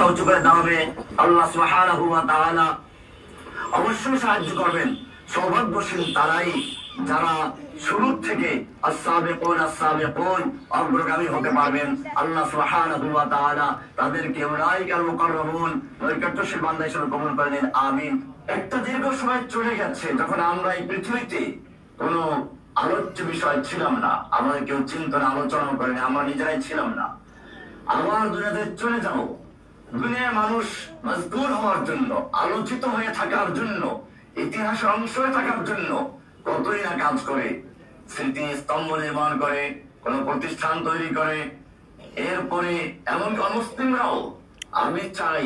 উঁচু করে দাঁড়াবে, আল্লাহ সুবহানাহু ওয়া তাআলা অবশ্যই সাহায্য করবেন। সৌভাগ্যশীল তারাই যারা শুরু থেকে আস-সাবিকুন অগ্রগামী হতে পারবেন। আল্লাহ সুবহানাহু ওয়া তাআলা তাদেরকে উলাইকাল মুকাররামুন নৈকট্যশীল বান্দা হিসেবে কবুল করে নিন, আমিন। একটা দীর্ঘ সময় চলে গেছে যখন আমরা এই পৃথিবীতে কোনো আলোচ্য বিষয় ছিলাম না, আমাদের কেউ চিন্তন আলোচনা করেনি, আমরা নিজেরাই ছিলাম না। আবার দুনিয়াতে চলে যাবো। দুনিয়ায় মানুষ মজবুর হওয়ার জন্য, আলোচিত হয়ে থাকার জন্য, ইতিহাসের অংশ হয়ে থাকার জন্য কতই না কাজ করে, স্মৃতি স্তম্ভ নির্মাণ করে, কোন প্রতিষ্ঠান তৈরি করে। এরপরে এমনকি অমুসলিমরাও, আমি চাই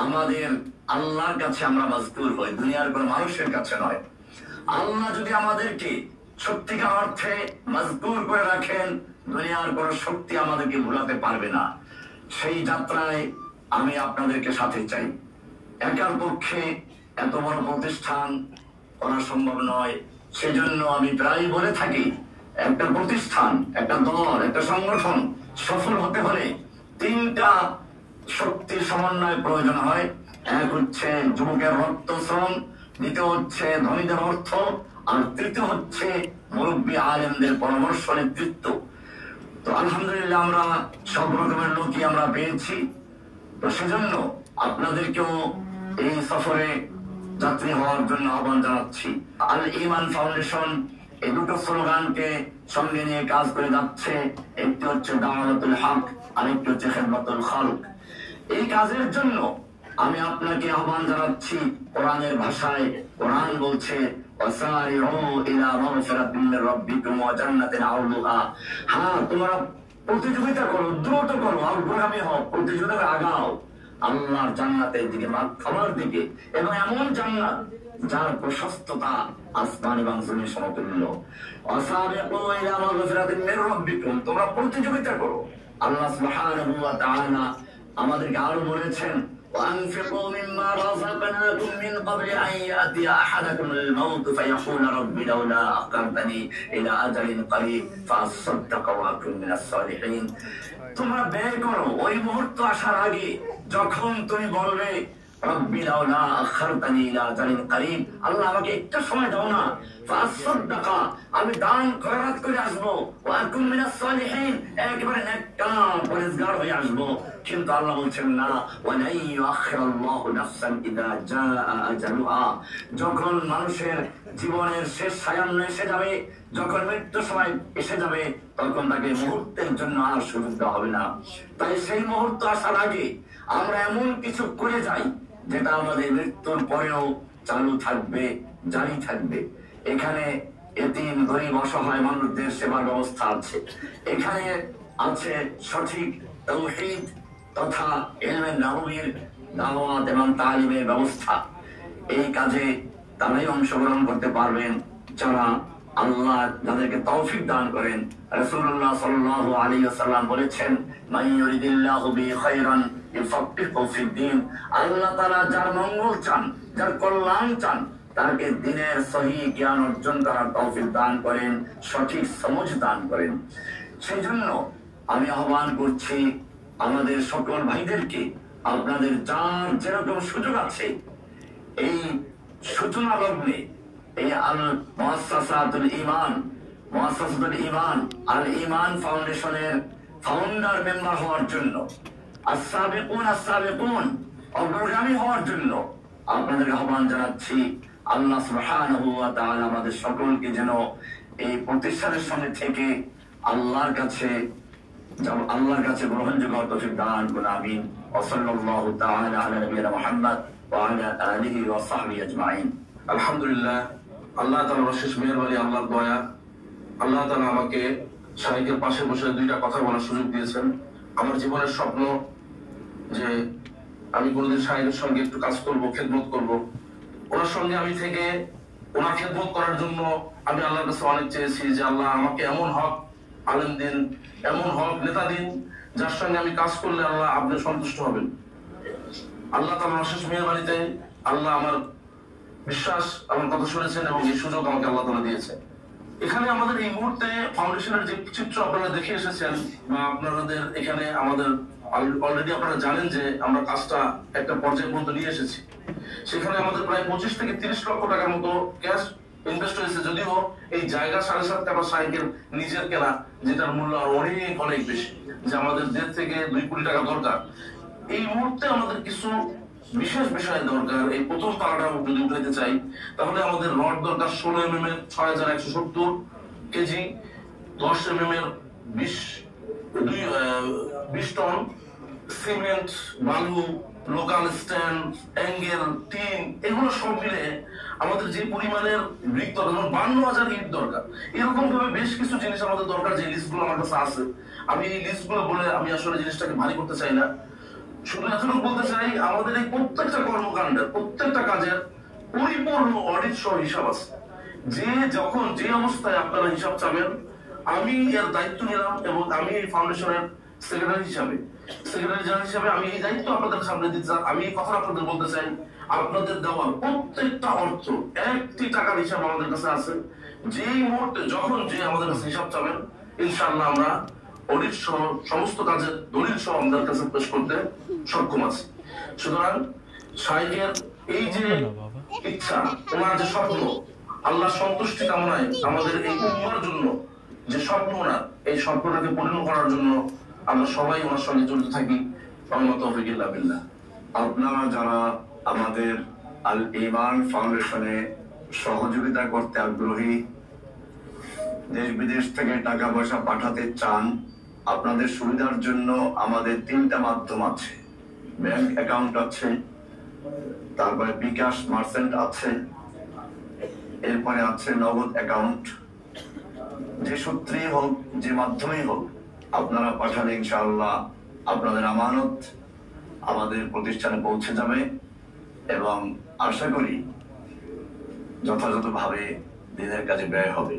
আমাদের আল্লাহর কাছে আমরা মজবুর হই, দুনিয়ার কোন মানুষের কাছে নয়। আল্লাহ যদি আমাদেরকে সত্যিকার অর্থে মজবুর করে রাখেন, দুনিয়ার কোন শক্তি আমাদেরকে ভুলাতে পারবে না। সেই যাত্রায় আমি আপনাদেরকে সাথে চাই। একার পক্ষে এত বড় প্রতিষ্ঠান করা সম্ভব নয়। সেজন্য আমি প্রায় বলে থাকি, একটা প্রতিষ্ঠান, একটা দল, একটা সংগঠন সফল হতে হলে তিনটা শক্তির সমন্বয় প্রয়োজন হয়। এক হচ্ছে যুবকের রক্ত শ্রম, দ্বিতীয় হচ্ছে ধনীদের অর্থ, আর তৃতীয় হচ্ছে মুরব্বী আলেমদের পরামর্শ নেতৃত্ব। তো আলহামদুলিল্লাহ আমরা সব রকমের লোকই আমরা পেয়েছি। তো সেজন্য আপনাদেরকেও এই সফরে যাত্রী হওয়ার জন্য আহ্বান জানাচ্ছি। আল ঈমান ফাউন্ডেশন এই দুটো স্লোগানকে সঙ্গে নিয়ে কাজ করে যাচ্ছে। একটি হচ্ছে দাওয়াতুল হক, আরেকটি হচ্ছে খিদমাতুল খালক। এই কাজের জন্য আমি আপনাকে আহ্বান জানাচ্ছি কোরআনের ভাষায়। কোরআন বলছে ওয়াসারিউ ইলা মাগফিরাতিন মির রাব্বিকুম ওয়া জান্নাতিন আরদুহা। হ্যাঁ, তোমরা প্রতিযোগিতা করো, দ্রুত করো, অগ্রগামী হও, প্রতিযোগিতা আগাও আল্লাহর জান্নাতের দিকে, খাবার দিকে, এবং এমন জান্নাত যার প্রশস্ততা আসমান এবং জমিন সমতুল্য। ওয়াসারিউ ইলা মাগফিরাতিন মির রাব্বিকুম, তোমরা প্রতিযোগিতা করো। আল্লাহ সুবহানাহু ওয়া তাআলা আমাদেরকে আরো বলেছেন وأنفقوا مما رزقناكم من قبل أن يأتي أحدكم الموت فيقول رب لولا أخرتني إلى أجل قريب فأصدق وأكن من الصالحين। তোমরা ব্যয় করো ওই মুহূর্ত আসার আগে, যখন তুমি বলবে রব্বি লাউলা আখারতানি ইলা আজালিন করিব, আল্লাহ আমাকে একটু সময় দাও না, ফাসাদদাকা, আমি দান খয়রাত করে আসবো, ওয়া আকুম মিনাস সালিহিন, একেবারে নেককার পরেজগার হয়ে আসবো। কিন্তু আল্লাহ বলছেন না, ওয়া লা ইউআখিরুল্লাহু নাফসান ইযা জাআ আজালুহা, যখন মানুষের জীবনের শেষ সায়ান্ন এসে যাবে, যখন মৃত্যুর সময় এসে যাবে, তখন তাকে মুহূর্তের জন্য আর সুযোগ দেওয়া হবে না। তাই সেই মুহূর্ত আসার আগে আমরা এমন কিছু করে যাই যেটা আমাদের মৃত্যুর পরেও চালু থাকবে, জারি থাকবে। এখানে এতিম, গরিব, অসহায় মানুষদের সেবার ব্যবস্থা আছে। এখানে আছে সঠিক তাওহীদ তথা ইলমে নববীর দাওয়াত এবং তালিমের ব্যবস্থা। এই কাজে তারাই অংশগ্রহণ করতে পারবেন যারা আল্লাহ যাদেরকে তৌফিক দান করেন। রাসূলুল্লাহ সাল্লাল্লাহু আলাইহি ওয়াসাল্লাম বলেছেন, মান ইউরিদিল্লাহু বিহি খায়রান ইউফাক্কিহু ফিদ্দীন, আল্লাহ তাআলা যার মঙ্গল চান, যার কল্যাণ চান, তাকে দ্বীনের সহিহ জ্ঞান অর্জন করার তৌফিক দান করেন, সঠিক সমঝ দান করেন। সেই জন্য আমি আহ্বান করছি আমাদের সকল ভাইদেরকে, আপনাদের যার যেরকম সুযোগ আছে, এই সূচনা লগ্নে এই আল মুআসসাসাতুল ঈমান, আল ঈমান ফাউন্ডেশনের ফাউন্ডার মেম্বার হওয়ার জন্য, আস-সাবিকুন অগ্রগামী হওয়ার জন্য আপনাদের আহ্বান জানাচ্ছি। আল্লাহ সুবহানাহু ওয়া তাআলা আমাদের সকলকে যেন এই প্রতিষ্ঠানের সঙ্গে থেকে আল্লাহর কাছে গ্রহণযোগ্য তৌফিক দান করুন, আমিন। ওয়া সাল্লাল্লাহু তাআলা আলা নবিয়িনা মুহাম্মদ ওয়া আলা আলিহি ওয়া সাহবিহি আজমাইন। আলহামদুলিল্লাহ, আল্লাহ তাআলার অশেষ মেহেরবানি, আল্লাহর দয়া। আল্লাহ তাআলা আমাকে শাইখের পাশে বসে দুইটা কথা বলার সুযোগ দিয়েছেন। আমার জীবনের স্বপ্ন যে আমি কোনোদিন শাইখের সঙ্গে একটু কাজ করব, খেদমত করব। ওনার সঙ্গে আমি থেকে ওনার খেদমত করার জন্য আমি আল্লাহর কাছে অনেক চেয়েছি যে আল্লাহ আমাকে এমন হক আলেম দিন, এমন হক নেতা দিন, যার সঙ্গে আমি কাজ করলে আল্লাহ আপনি সন্তুষ্ট হবেন। আল্লাহ তাআলার অশেষ মেহেরবানিতে আল্লাহ আমার বিশ্বাস, আমার কথা শুনেছেন এবং এই সুযোগ আমাকে আল্লাহ তাআলা দিয়েছে। এখানে আমাদের এই মুহূর্তে ফাউন্ডেশনের যে চিত্র আপনারা দেখে এসেছেন, বা আপনাদের এখানে আমাদের অলরেডি আপনারা জানেন যে আমরা কাজটা একটা পর্যায়ে পর্যন্ত নিয়ে এসেছি। সেখানে আমাদের প্রায় 25 থেকে 30 লক্ষ টাকার মতো ক্যাশ ইনভেস্ট হয়েছে, যদিও এই জায়গা 7.5 টাকা সাইকেল নিজের কেনা, যেটার মূল্য আর অনেক অনেক বেশি, যে আমাদের 1.5 থেকে 2 কোটি টাকা দরকার। এই মুহূর্তে আমাদের কিছু বিশেষ বিষয় দরকার। এই প্রথম তালাটা যদি উঠাইতে চাই, তাহলে আমাদের রড দরকার 16 mm এর 6170 কেজি, 10 mm এর 20 টন, সিমেন্ট, বালু, লোকাল স্ট্যান্ড, অ্যাঙ্গেল, টিন, এগুলো সব মিলে আমাদের যে পরিমাণের ব্রিক দরকার, 52,000 ইট দরকার। এরকম ভাবে বেশ কিছু জিনিস আমাদের দরকার, যে লিস্টগুলো আমার কাছে আছে। আমি এই লিস্টগুলো বলে আমি আসলে জিনিসটাকে ভারী করতে চাই না, শুধু এতটুকু বলতে চাই, আমাদের এই প্রত্যেকটা কর্মকাণ্ডের প্রত্যেকটা কাজের পরিপূর্ণ অডিট সহ হিসাব আছে। যে যখন যে অবস্থায় আপনারা হিসাব চাবেন, আমি এর দায়িত্ব নিলাম এবং আমি এই ফাউন্ডেশনের সেক্রেটারি জেনারেল হিসাবে আমি এই দায়িত্ব আপনাদের সামনে দিতে চাই। আমি এই কথা আপনাদের বলতে চাই, আপনাদের দেওয়ার প্রত্যেকটা অর্থ, একটি টাকার হিসাব আমাদের কাছে আছে। যেই মুহূর্তে যখন যে আমাদের কাছে হিসাব চাবেন, ইনশাআল্লাহ আমরা অডিট সহ সমস্ত কাজের দলিল সহ আমাদের কাছে পেশ করতে সক্ষম আছি। সুতরাং শাইখের এই যে ইচ্ছা, ওনার যে স্বপ্ন, আল্লাহ সন্তুষ্টি কামনায় আমাদের এই উম্মার জন্য যে স্বপ্ন, ওনার এই স্বপ্নটাকে পূর্ণ করার জন্য আমরা সবাই ওনার সঙ্গে জড়িত থাকি। আপনারা যারা আমাদের আল ঈমান ফাউন্ডেশনে সহযোগিতা করতে আগ্রহী, দেশ বিদেশ থেকে টাকা পয়সা পাঠাতে চান, আপনাদের সুবিধার জন্য আমাদের 3টা মাধ্যম আছে। ব্যাংক অ্যাকাউন্ট আছে, তারপরে বিকাশ মার্চেন্ট আছে, এরপরে আছে নগদ অ্যাকাউন্ট। যে সূত্রেই হোক, যে মাধ্যমেই হোক, আপনারা পাঠালে ইনশাআল্লাহ আপনাদের আমানত আমাদের প্রতিষ্ঠানে পৌঁছে যাবে এবং আশা করি যথাযথভাবে দিনের কাজে ব্যয় হবে।